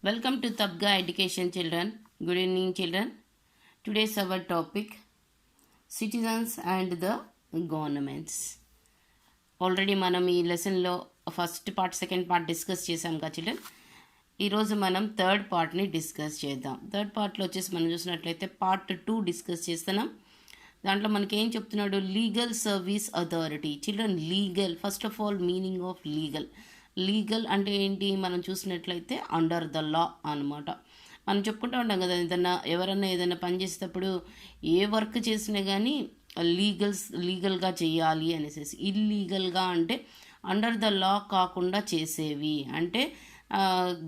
Welcome to Tabga Education children. Good evening children. Today's our topic citizens and the governments. Already మనం ఈ లెసన్లో first part second part discuss చేసాం కదా children. ఈరోజు మనం third పార్ట్ని డిస్కస్ చేద్దాం. థర్డ్ పార్ట్లో వచ్చేసి మనం చూసినట్లయితే పార్ట్ 2 డిస్కస్ చేస్తున్నాం. దాంట్లో మనకి ఏం చెప్తున్నాడు, legal service authority. Children legal, first of all meaning of legal. Legal అంటే ఏంటి, మనం చూసినట్లయితే అండర్ ద లా అనమాట. మనం చెప్పుకుంటూ ఉంటాం కదా, ఎవరన్నా ఏదైనా పని చేసేటప్పుడు ఏ వర్క్ చేసినా కానీ లీగల్గా చేయాలి అనేసి. ఇల్లీగల్గా అంటే అండర్ ద లా కాకుండా చేసేవి, అంటే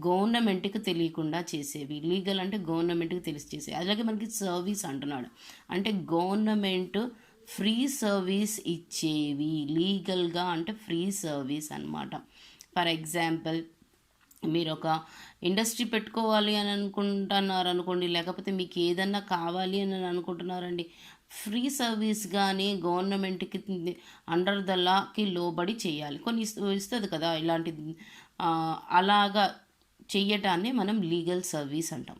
గవర్నమెంట్కి తెలియకుండా చేసేవి. లీగల్ అంటే గవర్నమెంట్కి తెలిసి చేసేవి. అలాగే మనకి సర్వీస్ అంటున్నాడు, అంటే గవర్నమెంట్ ఫ్రీ సర్వీస్ ఇచ్చేవి. లీగల్గా అంటే ఫ్రీ సర్వీస్ అనమాట. ఫర్ ఎగ్జాంపుల్, మీరు ఒక ఇండస్ట్రీ పెట్టుకోవాలి అని అనుకుంటున్నారు అనుకోండి, లేకపోతే మీకు ఏదన్నా కావాలి అని అనుకుంటున్నారండి, ఫ్రీ సర్వీస్గానే గవర్నమెంట్కి అండర్ ద లాకి లోబడి చేయాలి. కొన్ని ఇస్తుంది కదా ఇలాంటి, అలాగా చెయ్యటాన్ని మనం లీగల్ సర్వీస్ అంటాం.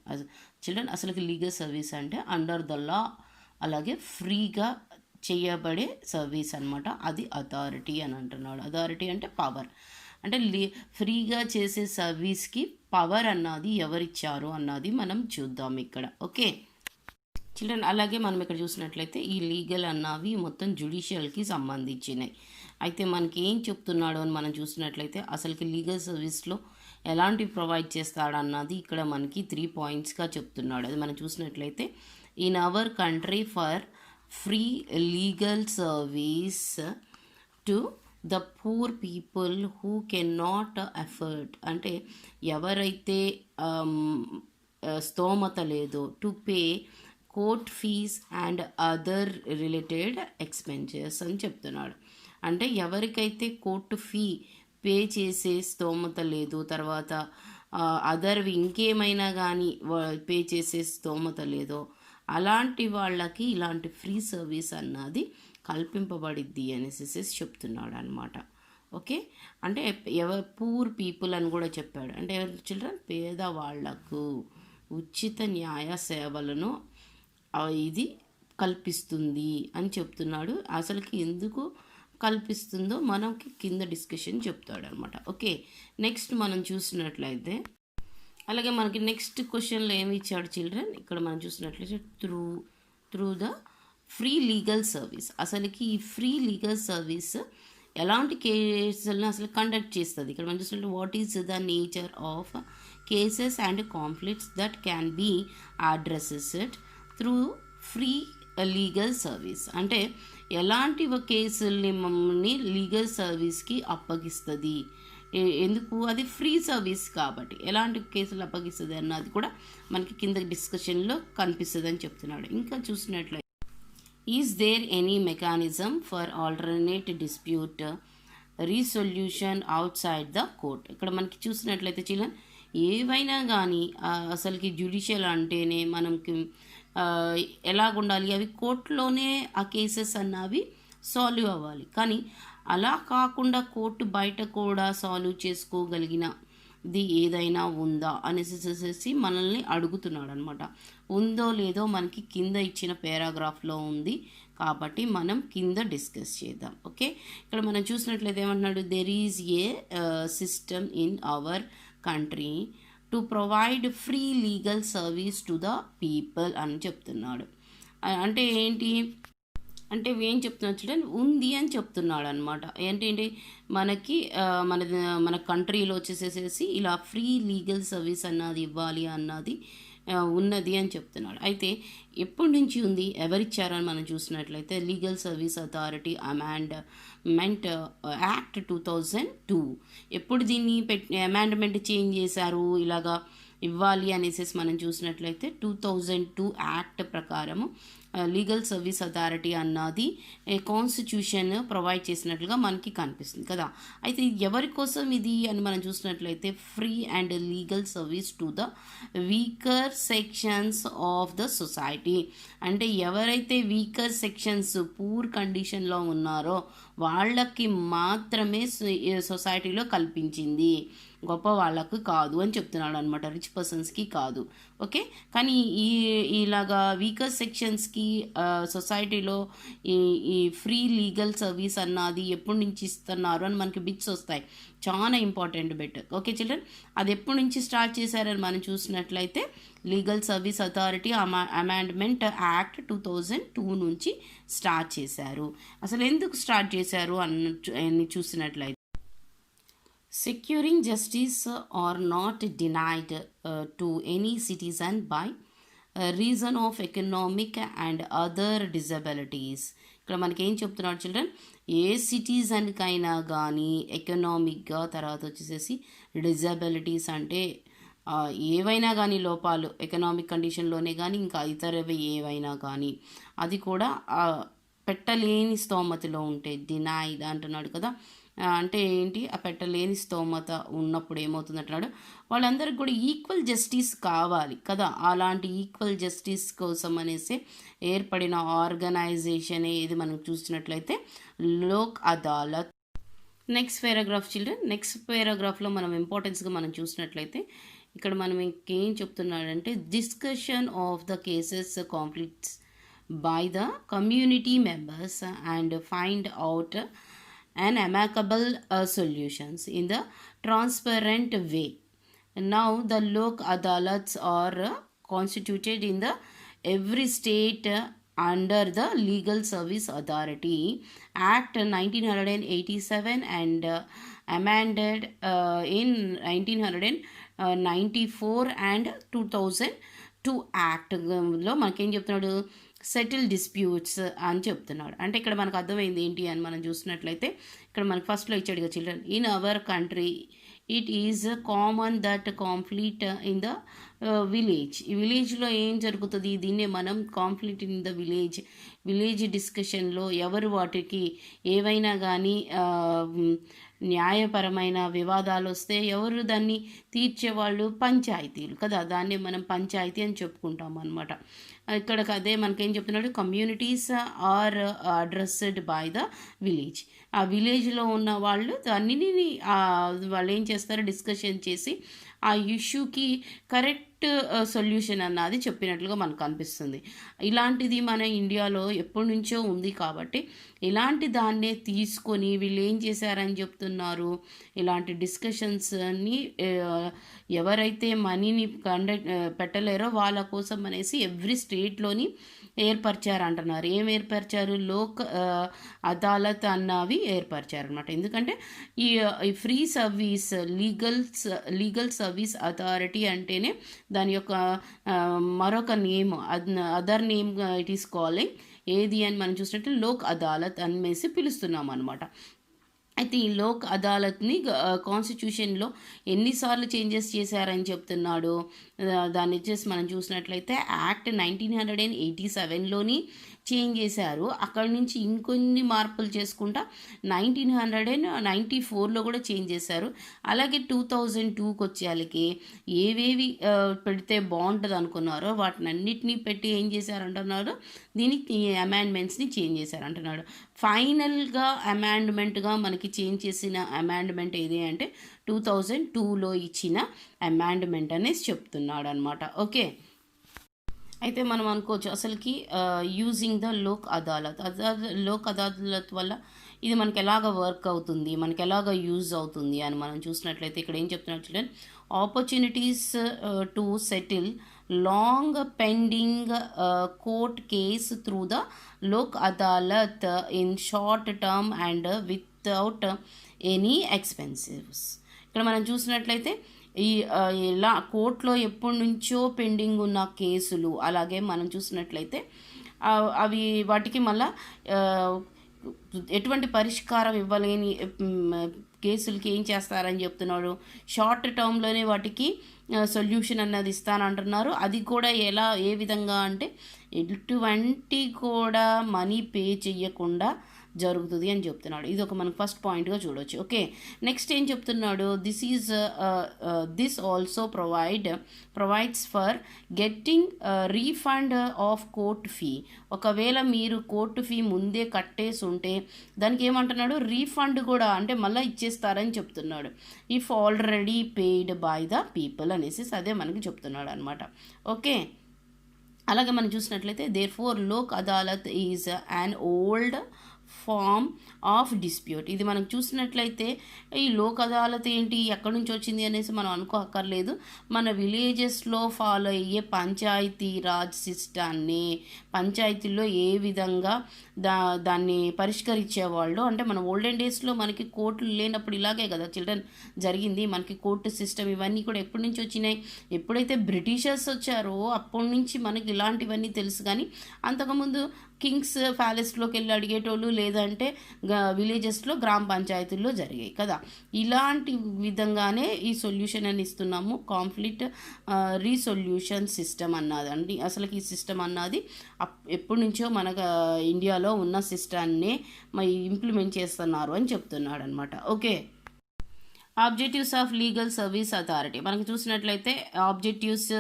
చిల్డ్రన్, అసలుకి లీగల్ సర్వీస్ అంటే అండర్ ద లా, అలాగే ఫ్రీగా చేయబడే సర్వీస్ అనమాట. అది అథారిటీ అని అంటున్నాడు. అథారిటీ అంటే పవర్, అంటే ఫ్రీగా చేసే సర్వీస్కి పవర్ అన్నది ఎవరిచ్చారు అన్నది మనం చూద్దాం ఇక్కడ. ఓకే చిల్డ్రన్, అలాగే మనం ఇక్కడ చూసినట్లయితే ఈ లీగల్ అన్నవి మొత్తం జ్యుడిషియల్కి సంబంధించినవి. అయితే మనకి ఏం చెప్తున్నాడు అని మనం చూసినట్లయితే, అసలుకి లీగల్ సర్వీస్లో ఎలాంటి ప్రొవైడ్ చేస్తాడన్నది ఇక్కడ మనకి 3 పాయింట్స్గా చెప్తున్నాడు. అది మనం చూసినట్లయితే, in our country for free legal service to the poor people who can not afford, అంటే ఎవరైతే స్తోమత లేదో, to pay court fees and other related expenses అని చెప్తున్నాడు. అంటే ఎవరికైతే కోర్టు ఫీ పే చేసే స్తోమత లేదు, తర్వాత అదర్వి ఇంకేమైనా కానీ పే చేసే స్తోమత లేదో, అలాంటి వాళ్ళకి ఇలాంటి ఫ్రీ సర్వీస్ అన్నది కల్పింపబడిద్ది అనేసి చెప్తున్నాడు అనమాట. ఓకే, అంటే పూర్ పీపుల్ అని కూడా చెప్పాడు. అంటే చిల్డ్రన్, పేదవాళ్లకు ఉచిత న్యాయ సేవలను ఇది కల్పిస్తుంది అని చెప్తున్నాడు. అసలుకి ఎందుకు కల్పిస్తుందో మనకి కింద డిస్కషన్ చెప్తాడు అనమాట. ఓకే, నెక్స్ట్ మనం చూసినట్లయితే, అలాగే మనకి నెక్స్ట్ క్వశ్చన్లో ఏమి ఇచ్చాడు చిల్డ్రన్, ఇక్కడ మనం చూసినట్లయితే through the free legal service. అసలుకి ఈ ఫ్రీ లీగల్ సర్వీస్ ఎలాంటి కేసులను అసలు కండక్ట్ చేస్తుంది. ఇక్కడ మనం చూసినట్టు, what is the nature of cases and conflicts that can be addressed through free legal service. అంటే ఎలాంటి కేసుల్ని మమ్మల్ని లీగల్ సర్వీస్కి అప్పగిస్తుంది, ఎందుకు, అది ఫ్రీ సర్వీస్ కాబట్టి ఎలాంటి కేసులు అప్పగిస్తుంది అన్నది కూడా మనకి కింద డిస్కషన్లో కనిపిస్తుంది అని చెప్తున్నాడు. ఇంకా చూసినట్లయితే, is there any mechanism for alternate dispute resolution outside the court. ఇక్కడ మనకి చూసినట్లయితే చిల్డ్రన్, ఏవైనా కానీ అసలుకి జ్యుడిషియల్ అంటేనే మనకి ఎలాగుండాలి, అవి కోర్టులోనే ఆ కేసెస్ అన్నవి సాల్వ్ అవ్వాలి. కానీ అలా కాకుండా కోర్టు బయట కూడా సాల్వ్ చేసుకోగలిగినది ఏదైనా ఉందా అనేసి మనల్ని అడుగుతున్నాడు అనమాట. ఉందో లేదో మనకి కింద ఇచ్చిన పారాగ్రాఫ్లో ఉంది కాబట్టి మనం కింద డిస్కస్ చేద్దాం. ఓకే, ఇక్కడ మనం చూసినట్లయితే ఏమంటున్నాడు, there is a system in our country to provide free legal service to the people అని చెప్తున్నాడు. అంటే ఏంటి అంటే ఏం చెప్తున్నాడు చూడండి, ఉంది అని చెప్తున్నాడు అనమాట. ఏంటంటే మనకి మన కంట్రీలో వచ్చేసేసి ఇలా ఫ్రీ లీగల్ సర్వీస్ అన్నది ఇవ్వాలి అన్నది ఉన్నది అని చెప్తున్నాడు. అయితే ఎప్పటి నుంచి ఉంది, ఎవరిచ్చారని మనం చూసినట్లయితే, legal service authority amendment act 2002. ఎప్పుడు దీన్ని అమెండ్మెంట్ చేంజ్ చేశారు, ఇలాగా ఇవ్వాలి అనేసి మనం చూసినట్లయితే 2002 యాక్ట్ ప్రకారము లీగల్ సర్వీస్ అథారిటీ అన్నది కాన్స్టిట్యూషన్ ప్రొవైడ్ చేసినట్లుగా మనకి కనిపిస్తుంది కదా. అయితే ఎవరి కోసం ఇది అని మనం చూసినట్లయితే, free and legal service to the weaker sections of the society. అంటే ఎవరైతే వీకర్ సెక్షన్స్, పూర్ కండిషన్లో ఉన్నారో వాళ్ళకి మాత్రమే సొసైటీలో కల్పించింది. గొప్ప వాళ్ళకు కాదు అని చెప్తున్నాడు అనమాట, రిచ్ పర్సన్స్కి కాదు. ఓకే, కానీ ఇలాగా వీకర్ సెక్షన్స్కి సొసైటీలో ఈ ఈ ఫ్రీ లీగల్ సర్వీస్ అన్నది ఎప్పటి నుంచి ఇస్తున్నారు అని మనకి బిట్స్ వస్తాయి, చాలా ఇంపార్టెంట్ బిట్. ఓకే చిల్డ్రన్, అది ఎప్పటి నుంచి స్టార్ట్ చేశారని మనం చూసినట్లయితే legal service authority amendment act 2002 నుంచి స్టార్ట్ చేశారు. అసలు ఎందుకు స్టార్ట్ చేశారు అని చూసినట్లయితే, securing justice are not denied to any citizen by reason of economic and other disabilities. ఇక్కడ మనకి ఏం చెప్తున్నాడు చిల్డ్రన్, ఏ సిటిజన్కైనా కానీ ఎకనామిక్గా, తర్వాత వచ్చేసేసి డిజబిలిటీస్ అంటే ఏవైనా కానీ లోపాలు ఎకనామిక్ కండిషన్లోనే కానీ ఇంకా ఇతరవి ఏవైనా కానీ అది కూడా పెట్టలేని స్తోమతలో ఉంటే డినైడ్ అంటున్నాడు కదా. అంటే ఏంటి, ఆ పెట్టలేని స్తోమత ఉన్నప్పుడు ఏమవుతుందంటున్నాడు, వాళ్ళందరికీ కూడా ఈక్వల్ జస్టిస్ కావాలి కదా. అలాంటి ఈక్వల్ జస్టిస్ కోసం అనేసి ఏర్పడిన ఆర్గనైజేషన్ ఇది మనం చూసినట్లయితే Lok Adalat. Next paragraph children, next పారాగ్రాఫ్లో మనం ఇంపార్టెన్స్గా మనం చూసినట్లయితే ఇక్కడ మనం ఇంకేం చెప్తున్నాడంటే, discussion of the cases completes by the community members and find out an amicable solutions in the transparent way. Now the Lok Adalats are constituted in the every state under the Legal Service Authority Act 1987 and amended in 1994 and 2002 Act లో మనకేం చెప్తున్నాడు, settle disputes అని చెప్తున్నాడు. అంటే ఇక్కడ మనకు అర్థమైంది ఏంటి అని మనం చూసినట్లయితే, ఇక్కడ మనకు ఫస్ట్లో ఇచ్చాడు కదా children, in our country it is common that conflict in the village. ఈ విలేజ్లో ఏం జరుగుతుంది, దీన్నే మనం కాన్ఫ్లిక్ట్ ఇన్ ద విలేజ్ డిస్కషన్లో ఎవరు వాటికి ఏవైనా కానీ న్యాయపరమైన వివాదాలు వస్తే ఎవరు దాన్ని తీర్చేవాళ్ళు, పంచాయతీలు కదా, దాన్ని మనం పంచాయతీ అని చెప్పుకుంటాం అనమాట. ఇక్కడ అదే మనకేం చెప్తున్నాడు, communities are addressed by the village. ఆ విలేజ్లో ఉన్న వాళ్ళు దానిని వాళ్ళు ఏం చేస్తారు, డిస్కషన్ చేసి ఆ ఇష్యూకి కరెక్ట్ సొల్యూషన్ అన్నది చెప్పినట్లుగా మనకు అనిపిస్తుంది. ఇలాంటిది మన ఇండియాలో ఎప్పటి నుంచో ఉంది కాబట్టి ఇలాంటి దాన్నే తీసుకొని వీళ్ళు ఏం చేశారని చెప్తున్నారు, ఇలాంటి డిస్కషన్స్ని ఎవరైతే మనీని పెట్టలేరో వాళ్ళ కోసం అనేసి ఎవ్రీ స్టేట్లోని ఏర్పరిచారంటున్నారు. ఏం ఏర్పరిచారు, లోక్ అదాలత్ అన్నవి ఏర్పరిచారనమాట. ఎందుకంటే ఈ free service legal service authority అంటేనే దాని యొక్క మరొక name, other name it is calling ఏది అని మనం చూసినట్టు లోక్ అదాలత్ అనేసి పిలుస్తున్నాం అనమాట. అయితే ఈ లోక్ అదాలత్ని కాన్స్టిట్యూషన్లో ఎన్నిసార్లు చేంజెస్ చేశారని చెప్తున్నాడు, దాన్ని వచ్చేసి మనం చూసినట్లయితే యాక్ట్ 1987లోని చేంజ్ చేశారు. అక్కడి నుంచి ఇంకొన్ని మార్పులు చేసుకుంటా 1994లో కూడా చేంజ్ చేశారు. అలాగే 2002కి వచ్చేయాలకి ఏవేవి పెడితే బాగుంటుంది అనుకున్నారో వాటిని అన్నిటినీ పెట్టి ఏం చేశారంటున్నారు, దీనికి అమెండ్మెంట్స్ని చేంజ్ చేశారంటున్నాడు. ఫైనల్గా అమెండ్మెంట్గా మనకి చేంజ్ చేసిన అమెండ్మెంట్ ఏది అంటే 2002లో ఇచ్చిన అమెండ్మెంట్ అనేసి చెప్తున్నాడు అనమాట. ఓకే, అయితే మనం అనుకోవచ్చు అసలుకి యూజింగ్ ద లోక్ అదాలత్ వల్ల ఇది మనకి ఎలాగ వర్క్ అవుతుంది, మనకి ఎలాగ యూజ్ అవుతుంది అని మనం చూసినట్లయితే ఇక్కడ ఏం చెప్తున్నారు చూడండి, opportunities to settle long pending court case through the Lok Adalat in short term and without any ఎక్స్పెన్సివ్స్. ఇక్కడ మనం చూసినట్లయితే ఇలా కోర్టులో ఎప్పటి నుంచో పెండింగ్ ఉన్న కేసులు, అలాగే మనం చూసినట్లయితే అవి వాటికి మళ్ళా ఎటువంటి పరిష్కారం ఇవ్వలేని కేసులకి ఏం చేస్తారని చెప్తున్నాడు, షార్ట్ టర్మ్లోనే వాటికి సొల్యూషన్ అన్నది ఇస్తానంటున్నారు. అది కూడా ఏ విధంగా అంటే ఎటువంటి కూడా మనీ పే చేయకుండా జరుగుతుంది అని చెప్తున్నాడు. ఇది ఒక మనకు ఫస్ట్ పాయింట్గా చూడవచ్చు. ఓకే, నెక్స్ట్ ఏం చెప్తున్నాడు, this also provides for getting refund of court fee. ఒకవేళ మీరు కోర్టు ఫీ ముందే కట్టేసి ఉంటే దానికి ఏమంటున్నాడు, రీఫండ్ కూడా అంటే మళ్ళీ ఇచ్చేస్తారని చెప్తున్నాడు. If already paid by the people అనేసి అదే మనకి చెప్తున్నాడు అనమాట. ఓకే, అలాగే మనం చూసినట్లయితే therefore Lok Adalat is an old form of dispute. ఇది మనం చూసినట్లయితే ఈ లోక్ అదాలత్ ఏంటి, ఎక్కడి నుంచి వచ్చింది అనేసి మనం అనుకోక్కర్లేదు. మన విలేజెస్లో ఫాలో అయ్యే పంచాయతీ రాజ్ సిస్టాన్ని, పంచాయతీల్లో ఏ విధంగా దాన్ని పరిష్కరించేవాళ్ళు. అంటే మన ఓల్డెన్ డేస్లో మనకి కోర్టులు లేనప్పుడు ఇలాగే కదా చిల్డ్రన్ జరిగింది. మనకి కోర్టు సిస్టమ్ ఇవన్నీ కూడా ఎప్పటి నుంచి వచ్చినాయి, ఎప్పుడైతే బ్రిటిషర్స్ వచ్చారో అప్పటి నుంచి మనకి ఇలాంటివన్నీ తెలుసు. కానీ అంతకుముందు కింగ్స్ ప్యాలెస్లోకి వెళ్ళి అడిగేటోళ్ళు, లేదంటే విలేజెస్లో గ్రామ పంచాయతీల్లో జరిగాయి కదా. ఇలాంటి విధంగానే ఈ సొల్యూషన్ అని ఇస్తున్నాము, కాన్ఫ్లిక్ట్ రీసొల్యూషన్ సిస్టమ్ అన్నది అండి. అసలు ఈ సిస్టమ్ అన్నది ఎప్పటి నుంచో మనకు ఇండియాలో ఉన్న సిస్టాన్ని ఇంప్లిమెంట్ చేస్తున్నారు అని చెప్తున్నాడు అనమాట. Okay, objectives of legal service authority మనకు చూసినట్లయితే ఆబ్జెక్టివ్స్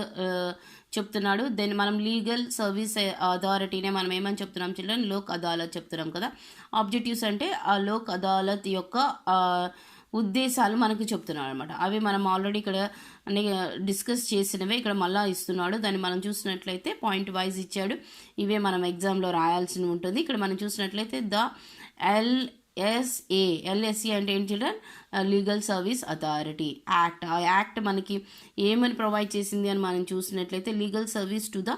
చెప్తున్నాడు. దెన్ మనం లీగల్ సర్వీస్ అథారిటీనే మనం ఏమని చెప్తున్నాం చిల్డ్రన్, లోక్ అదాలత్ చెప్తున్నాం కదా. ఆబ్జెక్టివ్స్ అంటే ఆ లోక్ అదాలత్ యొక్క ఉద్దేశాలు మనకు చెప్తున్నాడు అనమాట. అవి మనం ఆల్రెడీ ఇక్కడ డిస్కస్ చేసినవే ఇక్కడ మళ్ళీ ఇస్తున్నాడు. దాన్ని మనం చూసినట్లయితే పాయింట్ వైజ్ ఇచ్చాడు. ఇవే మనం ఎగ్జామ్లో రాయాల్సి ఉంటుంది. ఇక్కడ మనం చూసినట్లయితే ఎల్ఎస్ఏ అంటే ఏంటి children, legal service authority act. ఆ యాక్ట్ మనకి ఏమని ప్రొవైడ్ చేసింది అని మనం చూసినట్లయితే legal service to the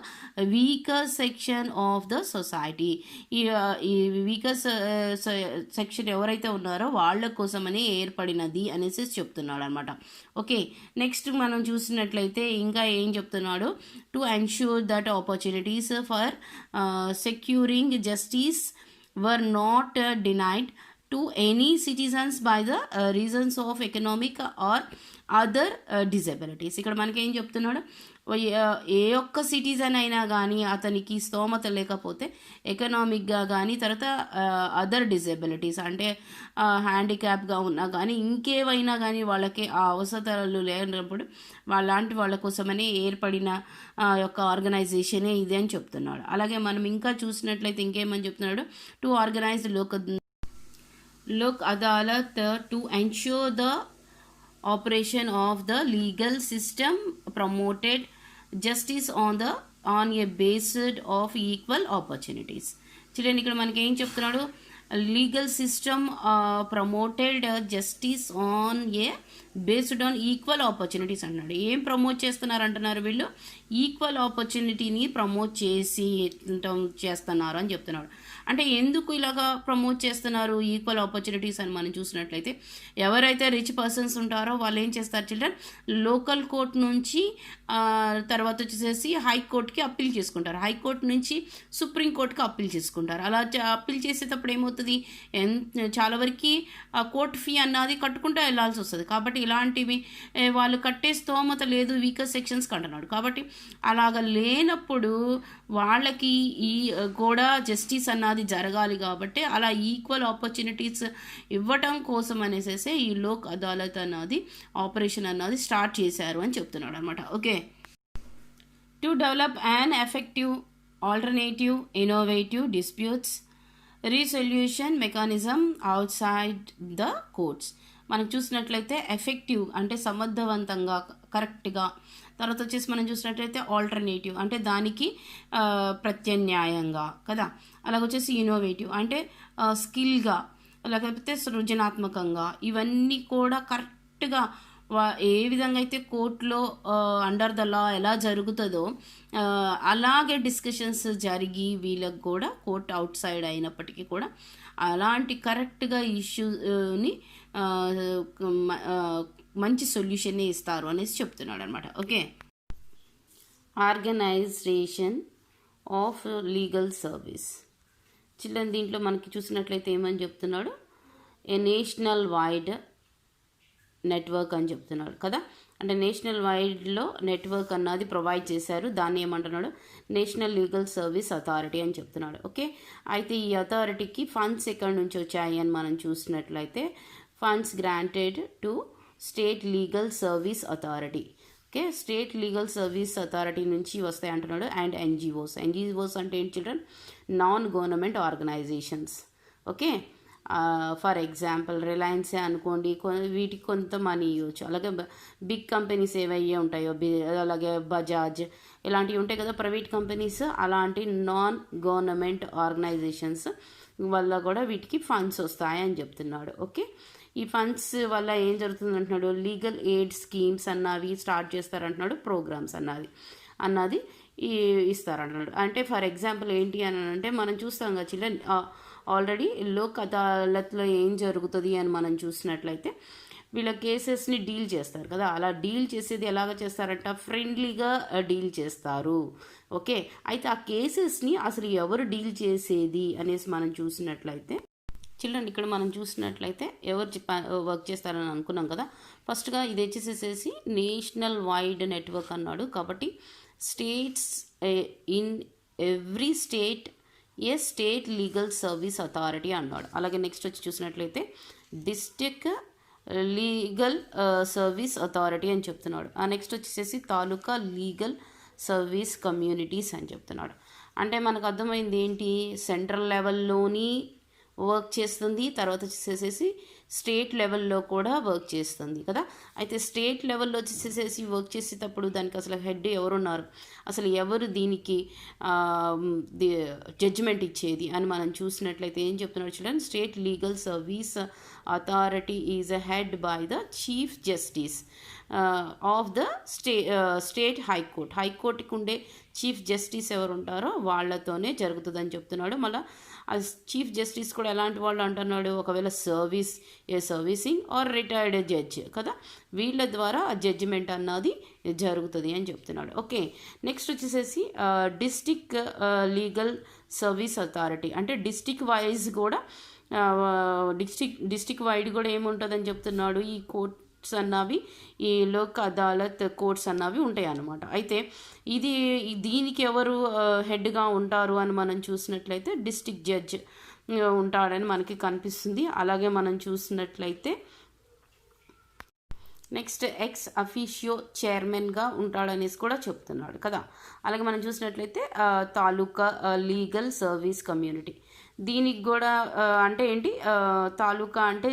weaker section of the society. ఈ వీకర్ సెక్షన్ ఎవరైతే ఉన్నారో వాళ్ళ కోసమని ఏర్పడినది అనేసి చెప్తున్నాడు అనమాట. ఓకే, నెక్స్ట్ మనం చూసినట్లయితే ఇంకా ఏం చెప్తున్నాడు, to ensure that opportunities for securing justice were not denied to any citizens by the reasons of economic or other disabilities. ఇక్కడ మనకి ఏం చెప్తున్నాడు, ఏ ఒక్క సిటిజన్ అయినా కానీ అతనికి స్తోమత లేకపోతే ఎకనామిక్గా కానీ తర్వాత అదర్ డిజబిలిటీస్ అంటే హ్యాండిక్యాప్గా ఉన్నా కానీ ఇంకేవైనా కానీ వాళ్ళకి ఆ అవసరాలు లేనప్పుడు వాళ్ళంటి వాళ్ళ కోసమని ఏర్పడిన యొక్క ఆర్గనైజేషనే ఇది అని చెప్తున్నాడు. అలాగే మనం ఇంకా చూసినట్లయితే ఇంకేమని చెప్తున్నాడు, to organise Lok Adalat to ensure the operation of the legal system promoted justice on a basis of equal opportunities. చూడండి ఇక్కడ మనకి ఏం చెప్తున్నాడు, legal system promoted justice on a based on equal opportunities అన్నాడు. ఏం ప్రమోట్ చేస్తున్నారు అంటున్నారు వీళ్ళు, ఈక్వల్ ఆపర్చునిటీని ప్రమోట్ చేస్తున్నారు అని చెప్తున్నాడు. అంటే ఎందుకు ఇలాగా ప్రమోట్ చేస్తున్నారు ఈక్వల్ ఆపర్చునిటీస్ అని మనం చూసినట్లయితే, ఎవరైతే రిచ్ పర్సన్స్ ఉంటారో వాళ్ళు ఏం చేస్తారు చిల్డ్రన్, లోకల్ కోర్ట్ నుంచి తర్వాత వచ్చేసి హైకోర్టుకి అప్పీల్ చేసుకుంటారు, హైకోర్టు నుంచి సుప్రీంకోర్టుకి అప్పీల్ చేసుకుంటారు. అలా అప్పీల్ చేసేటప్పుడు ఏమవుతుంది, చాలా వరకు కోర్టు ఫీ అన్నది కట్టుకుంటూ వెళ్ళాల్సి వస్తుంది. కాబట్టి ఇలాంటివి వాళ్ళు కట్టే స్తోమత లేదు వీకర్ సెక్షన్స్కి అంటున్నాడు. కాబట్టి అలాగ లేనప్పుడు వాళ్ళకి ఈ కూడా జస్టిస్ అన్నది జరగాలి. కాబట్టి అలా ఈక్వల్ ఆపర్చునిటీస్ ఇవ్వటం కోసం అనేసి ఈ లోక్ అదాలత్ అన్నది ఆపరేషన్ అన్నది స్టార్ట్ చేశారు అని చెప్తున్నాడు అనమాట. Okay, to develop an effective alternative innovative disputes resolution mechanism out side the courts. మనకు చూసినట్లయితే ఎఫెక్టివ్ అంటే సమర్థవంతంగా కరెక్ట్గా, తర్వాత వచ్చేసి మనం చూసినట్లయితే ఆల్టర్నేటివ్ అంటే దానికి ప్రత్యామ్నాయంగా కదా, అలాగొచ్చేసి ఇన్నోవేటివ్ అంటే స్కిల్గా, లేకపోతే సృజనాత్మకంగా, ఇవన్నీ కూడా కరెక్ట్గా ఏ విధంగా అయితే కోర్టులో అండర్ ద లా ఎలా జరుగుతుందో అలాగే డిస్కషన్స్ జరిగి వీళ్ళకి కూడా కోర్ట్ అవుట్ సైడ్ అయినప్పటికీ కూడా అలాంటి కరెక్ట్గా ఇష్యూని మంచి సొల్యూషన్ని ఇస్తారు అనేసి చెప్తున్నాడు అనమాట. Okay, organisation of legal service children, దీంట్లో మనకి చూసినట్లయితే ఏమని చెప్తున్నాడు, ఏ నేషనల్ వైడ్ నెట్వర్క్ అని చెప్తున్నాడు కదా. అంటే నేషనల్ వైడ్లో నెట్వర్క్ అన్నది ప్రొవైడ్ చేశారు. దాన్ని ఏమంటున్నాడు, నేషనల్ లీగల్ సర్వీస్ అథారిటీ అని చెప్తున్నాడు. ఓకే, అయితే ఈ అథారిటీకి ఫండ్స్ ఎక్కడి నుంచి వచ్చాయి అని మనం చూసినట్లయితే funds granted to state legal service authority. Okay, state legal service authority నుంచి వస్తాయి అంటున్నాడు. అండ్ ఎన్జిఓస్ అంటే ఏంటి children, non government organizations. Okay, for example రిలయన్సే అనుకోండి, వీటికి కొంత మనీ ఇవ్వచ్చు. అలాగే బిగ్ కంపెనీస్ ఏవయ్యే ఉంటాయో, అలాగే బజాజ్ ఇలాంటివి ఉంటాయి కదా ప్రైవేట్ కంపెనీస్, అలాంటి నాన్ గవర్నమెంట్ ఆర్గనైజేషన్స్ వల్ల కూడా వీటికి ఫండ్స్ వస్తాయని చెప్తున్నాడు. ఓకే, ఈ ఫండ్స్ వల్ల ఏం జరుగుతుంది అంటున్నాడు, లీగల్ ఎయిడ్ స్కీమ్స్ అన్నవి స్టార్ట్ చేస్తారంటున్నాడు, ప్రోగ్రామ్స్ అన్నది ఇస్తారంటున్నాడు. అంటే ఫర్ ఎగ్జాంపుల్ ఏంటి అని అంటే మనం చూస్తాం కదా చిల్డ్రన్, ఆల్రెడీ లోక్ అదాలత్లో ఏం జరుగుతుంది అని మనం చూసినట్లయితే వీళ్ళ కేసెస్ని డీల్ చేస్తారు కదా. అలా డీల్ చేసేది ఎలాగ చేస్తారంట, ఫ్రెండ్లీగా డీల్ చేస్తారు. ఓకే, అయితే ఆ కేసెస్ని అసలు ఎవరు డీల్ చేసేది అనేసి మనం చూసినట్లయితే చిల్డ్రన్, ఇక్కడ మనం చూసినట్లయితే ఎవరు వర్క్ చేస్తారని అనుకున్నాం కదా. ఫస్ట్గా ఇది వచ్చేసేసి నేషనల్ వైడ్ నెట్వర్క్ అన్నాడు. కాబట్టి states, in every state A state legal service authority అన్నాడు. అలాగే నెక్స్ట్ వచ్చి చూసినట్లయితే డిస్ట్రిక్ట్ లీగల్ సర్వీస్ అథారిటీ అని చెప్తున్నాడు. ఆ నెక్స్ట్ వచ్చేసేసి తాలూకా లీగల్ సర్వీస్ కమ్యూనిటీస్ అని చెప్తున్నాడు. అంటే మనకు అర్థమైంది ఏంటి, సెంట్రల్ లెవెల్లోని వర్క్ చేస్తుంది, తర్వాత వచ్చేసేసి స్టేట్ లెవెల్లో కూడా వర్క్ చేస్తుంది కదా. అయితే స్టేట్ లెవెల్లో వచ్చేసేసి వర్క్ చేసేటప్పుడు దానికి అసలు హెడ్ ఎవరున్నారు, అసలు ఎవరు దీనికి జడ్జిమెంట్ ఇచ్చేది అని మనం చూసినట్లయితే ఏం చెప్తున్నాడు చూడండి, state legal service authority is a head by the chief justice of the state హైకోర్టుకి ఉండే చీఫ్ జస్టిస్ ఎవరు ఉంటారో వాళ్ళతోనే జరుగుతుందని చెప్తున్నాడు. మళ్ళీ ఆ చీఫ్ జస్టిస్ కూడా ఎలాంటి వాళ్ళు అంటున్నాడు, ఒకవేళ సర్వీసింగ్ ఆర్ రిటైర్డ్ జడ్జ్ కదా, వీళ్ళ ద్వారా ఆ జడ్జిమెంట్ అన్నది జరుగుతుంది అని చెప్తున్నాడు. ఓకే, నెక్స్ట్ వచ్చేసేసి డిస్టిక్ లీగల్ సర్వీస్ అథారిటీ, అంటే డిస్టిక్ వైజ్ కూడా డిస్టిక్ వైడ్ కూడా ఏముంటుందని చెప్తున్నాడు, ఈ కోర్ట్స్ అన్నవి, ఈ లోక్ అదాలత్ కోర్ట్స్ అన్నవి ఉంటాయి అన్నమాట. అయితే దీనికి ఎవరు హెడ్గా ఉంటారు అని మనం చూసినట్లయితే డిస్టిక్ జడ్జ్ ఉంటాడని మనకి కనిపిస్తుంది. అలాగే మనం చూసినట్లయితే నెక్స్ట్ ఎక్స్ అఫీషియో చైర్మన్గా ఉంటాడనేసి కూడా చెప్తున్నాడు కదా. అలాగే మనం చూసినట్లయితే తాలూకా లీగల్ సర్వీస్ కమ్యూనిటీ, దీనికి కూడా అంటే ఏంటి, తాలూకా అంటే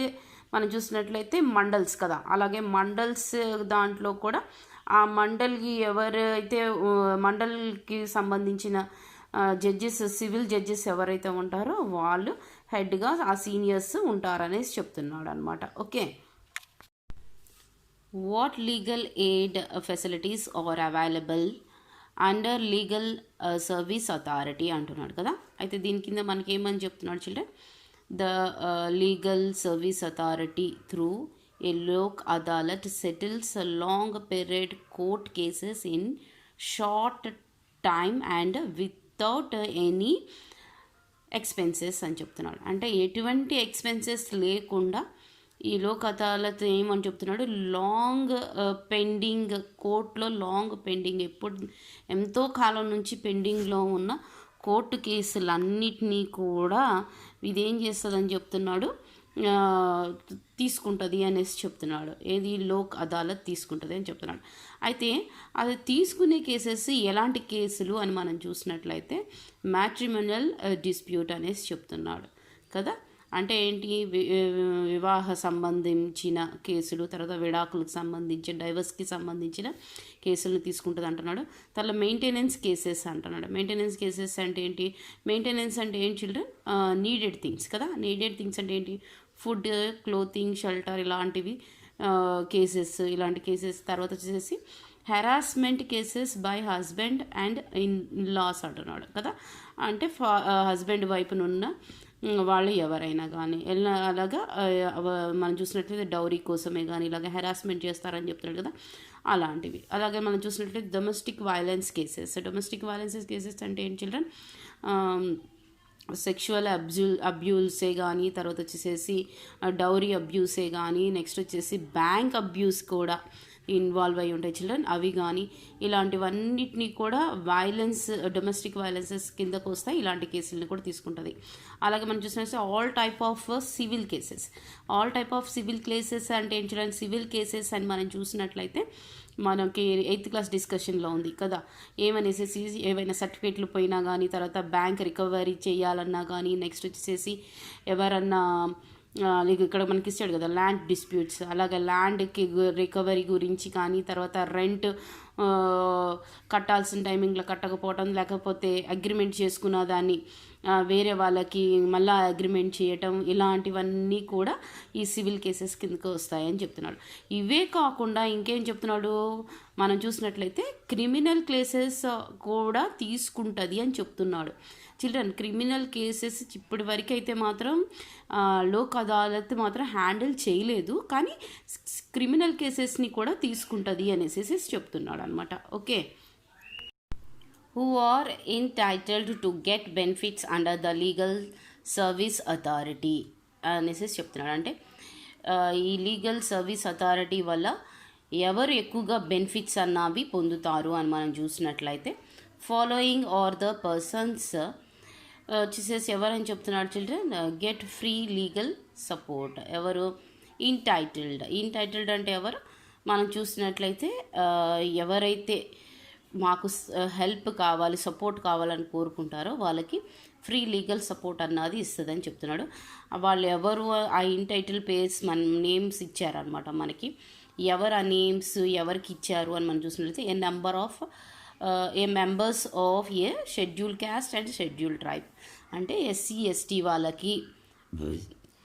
మనం చూసినట్లయితే మండల్స్ కదా. అలాగే మండల్స్ దాంట్లో కూడా ఆ మండల్కి ఎవరైతే మండల్కి సంబంధించిన జడ్జెస్, సివిల్ జడ్జెస్ ఎవరైతే ఉంటారో వాళ్ళు హెడ్గా ఆ సీనియర్స్ ఉంటారనేసి చెప్తున్నాడు అనమాట. Okay, what legal aid facilities are available under legal service authority అంటున్నాడు కదా. అయితే దీని కింద మనకి ఏమని చెప్తున్నాడు children, the legal service authority through a Lok Adalat settles long period court cases in short time and without any expenses అని చెప్తున్నాడు. అంటే ఎటువంటి ఎక్స్పెన్సెస్ లేకుండా ఈ లోక్ అదాలత్ ఏమని చెప్తున్నాడు, లాంగ్ పెండింగ్, కోర్టులో లాంగ్ పెండింగ్, ఎంతో కాలం నుంచి పెండింగ్లో ఉన్న కోర్టు కేసులన్నిటినీ కూడా ఇదేం చేస్తుందని చెప్తున్నాడు, తీసుకుంటుంది అనేసి చెప్తున్నాడు. ఏది, లోక్ అదాలత్ తీసుకుంటుంది అని చెప్తున్నాడు. అయితే అది తీసుకునే కేసెస్ ఎలాంటి కేసులు అని మనం చూసినట్లయితే మ్యాట్రిమోనియల్ డిస్ప్యూట్ అనేసి చెప్తున్నాడు కదా. అంటే ఏంటి, వివాహ సంబంధించిన కేసులు, తర్వాత విడాకులకు సంబంధించిన, డైవర్స్కి సంబంధించిన కేసులను తీసుకుంటుంది అంటున్నాడు. తర్వాత మెయింటెనెన్స్ కేసెస్ అంటున్నాడు. మెయింటెనెన్స్ కేసెస్ అంటే ఏంటి, మెయింటెనెన్స్ అంటే ఏంటి చిల్డ్రన్, నీడెడ్ థింగ్స్ కదా. నీడెడ్ థింగ్స్ అంటే ఏంటి, ఫుడ్, క్లోతింగ్, షెల్టర్ ఇలాంటివి కేసెస్, ఇలాంటి కేసెస్. తర్వాత వచ్చేసి harassment cases by husband and in laws అంటున్నాడు కదా. అంటే హస్బెండ్ వైపునున్న వాళ్ళు ఎవరైనా కానీ అలాగా మనం చూసినట్లయితే డౌరీ కోసమే కానీ ఇలాగ హెరాస్మెంట్ చేస్తారని చెప్తున్నాడు కదా, అలాంటివి. అలాగే మనం చూసినట్లయితే domestic violence cases. Domestic violence cases అంటే ఏంటి చిల్డ్రన్, సెక్షువల్ అబ్యూసే కానీ, తర్వాత వచ్చేసేసి డౌరీ అబ్యూసే కానీ, నెక్స్ట్ వచ్చేసి బ్యాంక్ అబ్యూస్ కూడా ఇన్వాల్వ్ అయి ఉంటాయి చిల్డ్రన్, అవి కానీ ఇలాంటివన్నిటినీ కూడా డొమెస్టిక్ వైలెన్సెస్ కిందకు వస్తాయి. ఇలాంటి కేసులను కూడా తీసుకుంటుంది. అలాగే మనం చూసినట్లయితే all type of civil cases అంటే ఏం చిల్డ్రన్, సివిల్ కేసెస్ అని మనం చూసినట్లయితే మనకి 8th క్లాస్ డిస్కషన్లో ఉంది కదా, ఏమనేసి ఏవైనా సర్టిఫికేట్లు పోయినా కానీ, తర్వాత బ్యాంక్ రికవరీ చేయాలన్నా కానీ, నెక్స్ట్ వచ్చేసి ఎవరన్నా ఇక్కడ మనకి ఇచ్చాడు కదా ల్యాండ్ డిస్ప్యూట్స్, అలాగే ల్యాండ్కి రికవరీ గురించి కానీ, తర్వాత రెంట్ కట్టాల్సిన టైమింగ్లో కట్టకపోవటం, లేకపోతే అగ్రిమెంట్ చేసుకున్న దాన్ని వేరే వాళ్ళకి మళ్ళీ అగ్రిమెంట్ చేయటం, ఇలాంటివన్నీ కూడా ఈ సివిల్ కేసెస్ కిందకు వస్తాయని చెప్తున్నాడు. ఇవే కాకుండా ఇంకేం చెప్తున్నాడు, మనం చూసినట్లయితే క్రిమినల్ కేసెస్ కూడా తీసుకుంటుంది అని చెప్తున్నాడు. చిల్డ్రన్, క్రిమినల్ కేసెస్ ఇప్పటి వరకు అయితే మాత్రం లోక్ అదాలత్ మాత్రం హ్యాండిల్ చేయలేదు, కానీ క్రిమినల్ కేసెస్ని కూడా తీసుకుంటుంది అనేసి చెప్తున్నాడు అనమాట. Okay, who are entitled to get benefits under the legal service authority అనేసి చెప్తున్నాడు. అంటే ఈ లీగల్ సర్వీస్ అథారిటీ వల్ల ఎవరు ఎక్కువగా బెనిఫిట్స్ అన్నవి పొందుతారు అని మనం చూసినట్లయితే, ఫాలోయింగ్ ఆర్ ద పర్సన్స్ వచ్చేసేసి ఎవరని చెప్తున్నాడు children, get free legal support. ఎవరు? ఇంటైటిల్డ్ అంటే ఎవరు? మనం చూసినట్లయితే ఎవరైతే మాకు హెల్ప్ కావాలి, సపోర్ట్ కావాలని కోరుకుంటారో వాళ్ళకి ఫ్రీ లీగల్ సపోర్ట్ అన్నది ఇస్తుందని చెప్తున్నాడు. వాళ్ళు ఎవరు? ఆ ఇంటైటిల్ పేర్స్ మన నేమ్స్ ఇచ్చారనమాట మనకి. ఎవరు ఆ నేమ్స్ ఎవరికి ఇచ్చారు అని మనం చూసినట్లయితే, members of a schedule caste and schedule tribe, అంటే ఎస్సీ ఎస్టీ వాళ్ళకి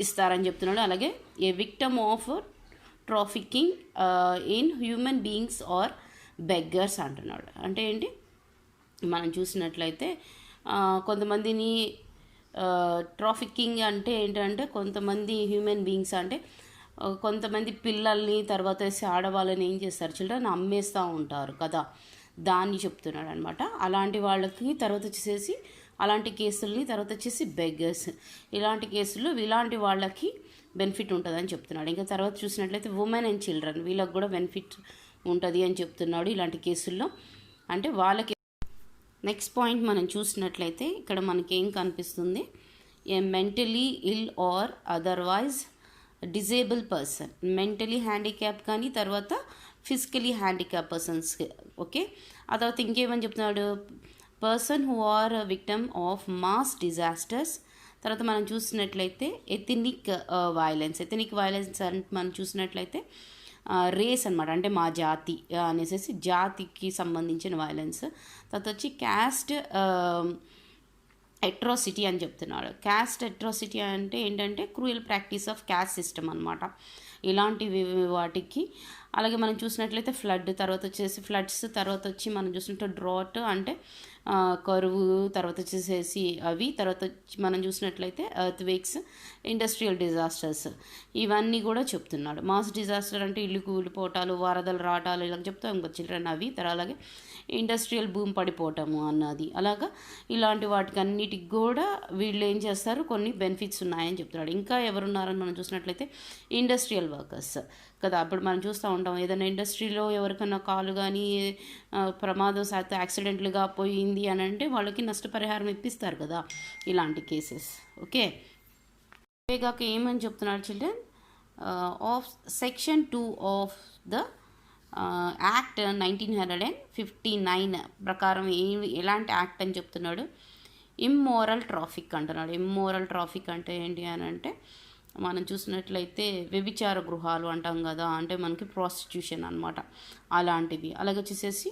ఇస్తారని చెప్తున్నాడు. అలాగే a victim of trafficking in human beings or beggars అంటున్నాడు. అంటే ఏంటి, మనం చూసినట్లయితే కొంతమందిని ట్రాఫికింగ్ అంటే ఏంటంటే కొంతమంది హ్యూమన్ బీయింగ్స్ అంటే కొంతమంది పిల్లల్ని తర్వాత ఆడవాళ్ళని ఏం చేస్తారు చిల్డ్రన్, అమ్మేస్తూ ఉంటారు కదా, దాన్ని చెప్తున్నాడు అనమాట. అలాంటి వాళ్ళకి తర్వాత వచ్చేసి అలాంటి కేసుల్ని తర్వాత వచ్చేసి బెగ్గర్స్, ఇలాంటి కేసులు ఇలాంటి వాళ్ళకి బెనిఫిట్ ఉంటుందని చెప్తున్నాడు. ఇంకా తర్వాత చూసినట్లయితే ఉమెన్ అండ్ చిల్డ్రన్, వీళ్ళకి కూడా బెనిఫిట్ ఉంటుంది అని చెప్తున్నాడు ఇలాంటి కేసుల్లో. అంటే వాళ్ళకి నెక్స్ట్ పాయింట్ మనం చూసినట్లయితే ఇక్కడ మనకి ఏం కనిపిస్తుంది, a mentally ill or otherwise disable person, mentally handicap కానీ తర్వాత ఫిజికలీ హ్యాండిక్యాప్ పర్సన్స్కి. ఓకే, ఆ తర్వాత ఇంకేమని చెప్తున్నాడు, person who are victim of mass disasters. తర్వాత మనం చూసినట్లయితే ఎథనిక్ వైలెన్స్ అని మనం చూసినట్లయితే రేస్ అనమాట, అంటే మా జాతి అనేసి జాతికి సంబంధించిన వైలెన్స్. తర్వాత వచ్చి క్యాస్ట్ అట్రాసిటీ అని చెప్తున్నాడు. క్యాస్ట్ అట్రాసిటీ అంటే ఏంటంటే cruel practice of caste system అనమాట, ఇలాంటివి వాటికి. అలాగే మనం చూసినట్లయితే ఫ్లడ్స్ తర్వాత వచ్చి మనం చూసినట్టు డ్రాట్ అంటే కరువు, తర్వాత వచ్చేసేసి అవి, తర్వాత మనం చూసినట్లయితే ఎర్త్ వేక్స్, ఇండస్ట్రియల్ డిజాస్టర్స్, ఇవన్నీ కూడా చెప్తున్నాడు. మాస్ డిజాస్టర్ అంటే ఇల్లు కూలిపోవటాలు, వరదలు రావటాలు ఇలా చెప్తాం ఇంకా చిల్డ్రన్ అవి. తర్వాత అలాగే ఇండస్ట్రియల్ భూమి పడిపోవటము అన్నది, అలాగా ఇలాంటి వాటికి అన్నిటికి కూడా వీళ్ళు ఏం చేస్తారు, కొన్ని బెనిఫిట్స్ ఉన్నాయని చెప్తున్నాడు. ఇంకా ఎవరున్నారని మనం చూసినట్లయితే ఇండస్ట్రియల్ వర్కర్స్ కదా. అప్పుడు మనం చూస్తూ ఉంటాం, ఏదైనా ఇండస్ట్రీలో ఎవరికైనా కాలు కానీ ప్రమాదవశాత్తు యాక్సిడెంట్లుగా పోయింది అని అంటే వాళ్ళకి నష్టపరిహారం ఇప్పిస్తారు కదా, ఇలాంటి కేసెస్. ఓకే, ఇవేగాక ఏమని చెప్తున్నాడు children, of section 2 of the act 1959 ప్రకారం ఎలాంటి యాక్ట్ అని చెప్తున్నాడు, ఇమ్మోరల్ ట్రాఫిక్ అంటున్నాడు. ఇమ్మోరల్ ట్రాఫిక్ అంటే ఏంటి అని అంటే మనం చూసినట్లయితే వ్యభిచార గృహాలు అంటాం కదా, అంటే మనకి ప్రాస్టిట్యూషన్ అనమాట, అలాంటివి. అలాగే వచ్చేసేసి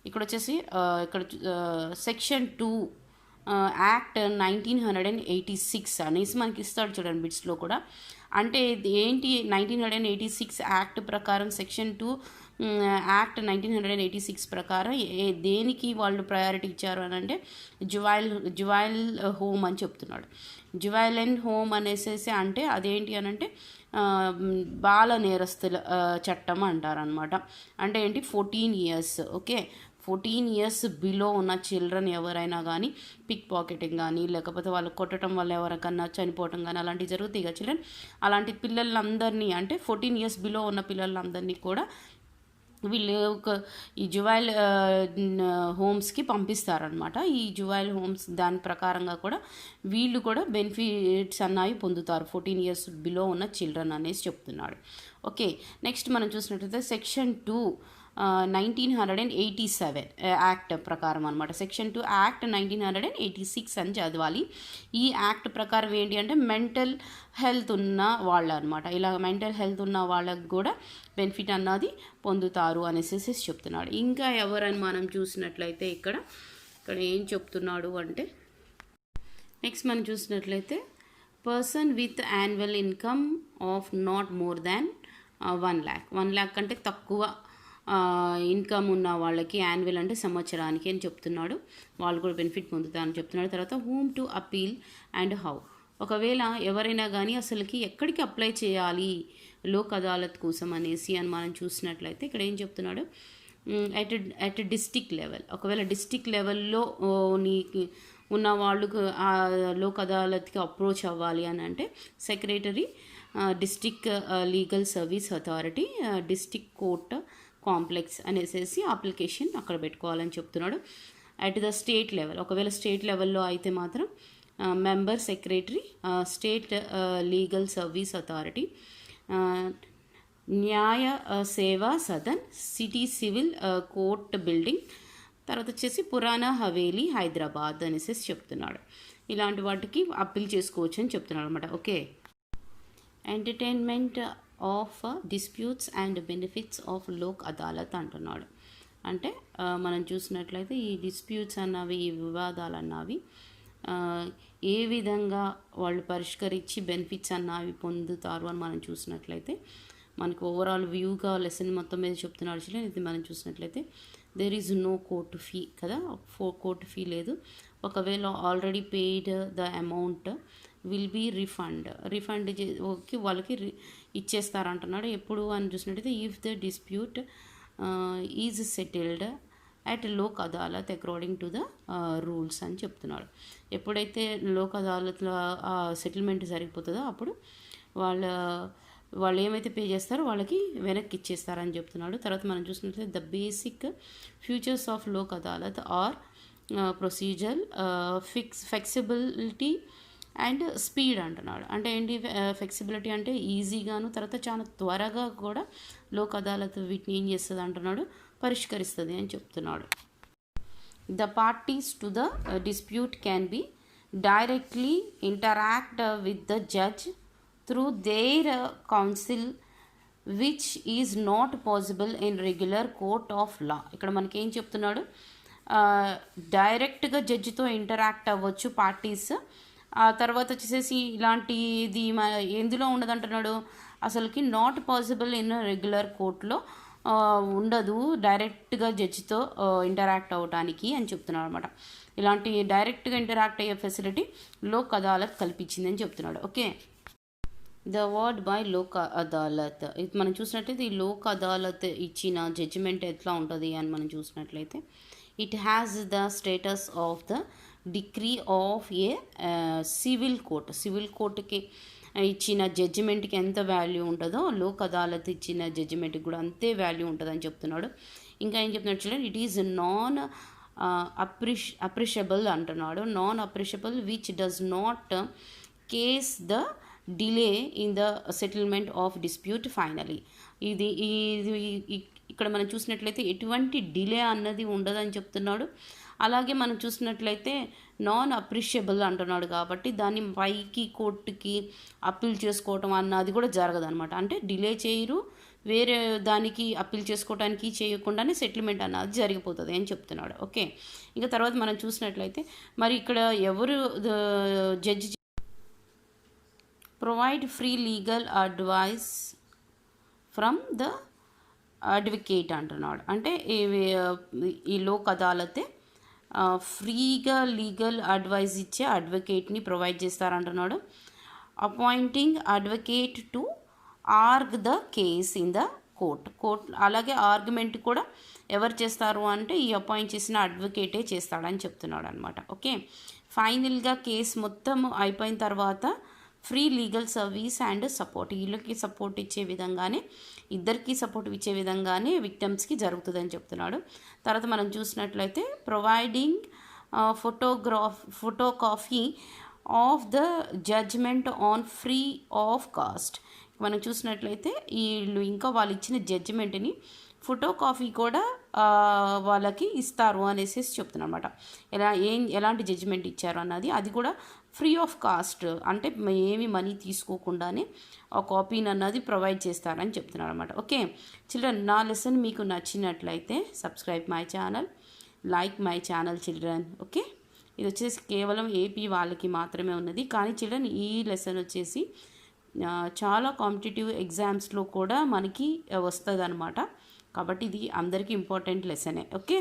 ఇక్కడ సెక్షన్ 2 యాక్ట్ 1986 అనేసి మనకి ఇస్తాడు చూడండి బిట్స్లో కూడా. అంటే ఏంటి 1986 యాక్ట్ ప్రకారం సెక్షన్ 2 యాక్ట్ 1986 ప్రకారం దేనికి వాళ్ళు ప్రయారిటీ ఇచ్చారు అని అంటే జువైల్ హోమ్ అని చెప్తున్నాడు. జువైల్ అండ్ హోమ్ అనేసి అంటే అదేంటి అని అంటే బాల నేరస్తుల చట్టం అంటారనమాట. అంటే ఏంటి 14 years. ఓకే, 14 ఇయర్స్ బిలో ఉన్న చిల్డ్రన్ ఎవరైనా కానీ పిక్ పాకెటింగ్ కానీ లేకపోతే వాళ్ళు కొట్టడం వల్ల ఎవరికన్నా చనిపోవటం కానీ అలాంటివి జరుగుతాయి కదా చిల్డ్రన్, అలాంటి పిల్లలందరినీ అంటే 14 ఇయర్స్ బిలో ఉన్న పిల్లలందరినీ కూడా వీళ్ళు ఈ జువైల్ హోమ్స్కి పంపిస్తారనమాట. ఈ జువైల్ హోమ్స్ దాని ప్రకారంగా కూడా వీళ్ళు కూడా బెనిఫిట్స్ అన్నవి పొందుతారు 14 ఇయర్స్ బిలో ఉన్న చిల్డ్రన్ అనేసి చెప్తున్నాడు. ఓకే, నెక్స్ట్ మనం చూసినట్లయితే సెక్షన్ 2 1987 యాక్ట్ ప్రకారం అనమాట. సెక్షన్ 2 యాక్ట్ 1986 అని చదవాలి. ఈ యాక్ట్ ప్రకారం ఏంటి అంటే మెంటల్ హెల్త్ ఉన్న వాళ్ళు అనమాట. ఇలా మెంటల్ హెల్త్ ఉన్న వాళ్ళకు కూడా బెనిఫిట్ అన్నది పొందుతారు అనేసి చెప్తున్నాడు. ఇంకా ఎవరని మనం చూసినట్లయితే ఇక్కడ ఏం చెప్తున్నాడు అంటే నెక్స్ట్ మనం చూసినట్లయితే person with annual income of not more than 1 lakh. 1 lakh కంటే తక్కువ ఇన్కమ్ ఉన్న వాళ్ళకి యాన్యువల్ అంటే సంవత్సరానికి అని చెప్తున్నాడు, వాళ్ళు కూడా బెనిఫిట్ పొందుతారని చెప్తున్నాడు. తర్వాత whom to appeal and how, ఒకవేళ ఎవరైనా కానీ అసలుకి ఎక్కడికి అప్లై చేయాలి లోక్ అదాలత్ కోసం అనేసి అని మనం చూసినట్లయితే ఇక్కడ ఏం చెప్తున్నాడు, అట్ డిస్టిక్ లెవెల్, ఒకవేళ డిస్టిక్ లెవెల్లో నీకు ఉన్న వాళ్ళకు లోక్ అదాలత్కి అప్రోచ్ అవ్వాలి అని అంటే secretary district legal service authority district court complex అనేసి అప్లికేషన్ అక్కడ పెట్టుకోవాలని చెప్తున్నాడు. అట్ ద స్టేట్ లెవెల్, ఒకవేళ స్టేట్ లెవెల్లో అయితే మాత్రం member secretary state legal service authority న్యాయ సేవా Sadan city civil court building, తర్వాత వచ్చేసి పురాణా హవేలీ హైదరాబాద్ అనేసి చెప్తున్నాడు. ఇలాంటి వాటికి అప్పీల్ చేసుకోవచ్చు అని చెప్తున్నాడు అనమాట. Okay, entertainment of disputes and benefits of Lok Adalat అంటున్నాడు. అంటే మనం చూసినట్లయితే ఈ డిస్ప్యూట్స్ అన్నవి, ఈ వివాదాలు అన్నవి ఏ విధంగా వాళ్ళు పరిష్కరించి బెనిఫిట్స్ అన్నవి పొందుతారు అని మనం చూసినట్లయితే మనకు ఓవరాల్ వ్యూగా లెసన్ మొత్తం మీద చెప్తున్నాడు. ఇది మనం చూసినట్లయితే there is no court fee కదా, కోర్ట్ ఫీ లేదు. ఒకవేళ already paid the amount will be refund వాళ్ళకి ఇచ్చేస్తారంటున్నాడు. ఎప్పుడు అని చూసినట్టయితే if the dispute is settled at Lok Adalat according to the rules అని చెప్తున్నాడు. ఎప్పుడైతే లోక్ అదాలత్లో సెటిల్మెంట్ జరిగిపోతుందో అప్పుడు వాళ్ళు ఏమైతే పే చేస్తారో వాళ్ళకి వెనక్కి ఇచ్చేస్తారని చెప్తున్నాడు. తర్వాత మనం చూసినట్లయితే the basic futures of Lok Adalat are procedure flexibility and speed అంటున్నాడు. అంటే ఏంటి ఫ్లెక్సిబిలిటీ అంటే ఈజీగాను, తర్వాత చాలా త్వరగా కూడా లోక్ అదాలత్ వీటిని ఏం చేస్తుంది అంటున్నాడు, పరిష్కరిస్తుంది అని చెప్తున్నాడు. The parties to the dispute can be directly interact with the judge through there council which is not possible in regular court of law. ఇక్కడ మనకేం చెప్తున్నాడు, డైరెక్ట్గా జడ్జితో ఇంటరాక్ట్ అవ్వచ్చు పార్టీస్. ఆ తర్వాత వచ్చేసేసి ఇలాంటిది ఎందులో ఉండదంటున్నాడు, అసలుకి నాట్ పాసిబుల్ ఇన్ రెగ్యులర్ కోర్టులో ఉండదు డైరెక్ట్గా జడ్జితో ఇంటరాక్ట్ అవ్వడానికి అని చెప్తున్నాడు అనమాట. ఇలాంటి డైరెక్ట్గా ఇంటరాక్ట్ అయ్యే ఫెసిలిటీ లోక్ అదాలత్ కల్పించిందని చెప్తున్నాడు. Okay, the word by Lok Adalat, ఇది మనం చూసినట్లయితే ఈ లోక్ అదాలత్ ఇచ్చిన జడ్జిమెంట్ ఎట్లా ఉంటుంది అని మనం చూసినట్లయితే it has the status of the degree of A civil court. Civil కోర్టుకి ఇచ్చిన జడ్జిమెంట్కి ఎంత వాల్యూ ఉంటుందో లోక్ అదాలత్ ఇచ్చిన జడ్జిమెంట్కి కూడా అంతే వాల్యూ ఉంటుందని చెప్తున్నాడు. ఇంకా ఏం చెప్తున్నాడు చూడండి, ఇట్ ఈజ్ నాన్ అప్రిషబుల్ అంటున్నాడు. Non appreciable which does not cause the delay in the settlement of dispute finally. ఇది ఇక్కడ మనం చూసినట్లయితే ఎటువంటి డిలే అన్నది ఉండదని చెప్తున్నాడు. అలాగే మనం చూసినట్లయితే నాన్ అప్రిషియబుల్ అంటున్నాడు కాబట్టి దాన్ని పైకి కోర్టుకి అప్పీల్ చేసుకోవటం అన్నది కూడా జరగదనమాట. అంటే డిలే చేయరు, వేరే దానికి అప్పీల్ చేసుకోవడానికి చేయకుండానే సెటిల్మెంట్ అన్నది జరిగిపోతుంది అని చెప్తున్నాడు. ఓకే, ఇంకా తర్వాత మనం చూసినట్లయితే మరి ఇక్కడ ఎవరు judge provide free legal advice from the advocate అంటున్నాడు. అంటే ఈ లోక్ అదాలతే ఫ్రీగా లీగల్ అడ్వైస్ ఇచ్చే అడ్వకేట్ని ప్రొవైడ్ చేస్తారంటున్నాడు. Appointing advocate to argue the case in the court. అలాగే ఆర్గ్యుమెంట్ కూడా ఎవరు చేస్తారు అంటే ఈ అపాయింట్ చేసిన అడ్వకేటే చేస్తాడని చెప్తున్నాడు అనమాట. ఓకే, ఫైనల్గా కేసు మొత్తం అయిపోయిన తర్వాత free legal service and support, వీళ్ళకి సపోర్ట్ ఇచ్చే విధంగానే, ఇద్దరికి సపోర్ట్ ఇచ్చే విధంగానే విక్టమ్స్కి జరుగుతుందని చెప్తున్నాడు. తర్వాత మనం చూసినట్లయితే providing photocopy of the judgement on free of cost. మనం చూసినట్లయితే వీళ్ళు ఇంకా వాళ్ళు ఇచ్చిన జడ్జిమెంట్ని ఫోటో కాపీ కూడా వాళ్ళకి ఇస్తారు అనేసి చెప్తున్నారు అనమాట. ఎలాంటి జడ్జిమెంట్ ఇచ్చారు అన్నది, అది కూడా ఫ్రీ ఆఫ్ కాస్ట్, అంటే ఏమి మనీ తీసుకోకుండానే ఆ కాపీని అన్నది ప్రొవైడ్ చేస్తారని చెప్తున్నారు అనమాట. ఓకే చిల్డ్రన్, నా లెసన్ మీకు నచ్చినట్లయితే subscribe my channel, like my channel children. Okay, ఇది వచ్చేసి కేవలం ఏపీ వాళ్ళకి మాత్రమే ఉన్నది, కానీ చిల్డ్రన్ ఈ లెసన్ వచ్చేసి చాలా కాంపిటేటివ్ ఎగ్జామ్స్లో కూడా మనకి వస్తుంది అనమాట. కాబట్టి ఇది అందరికీ ఇంపార్టెంట్ లెసనే. ఓకే.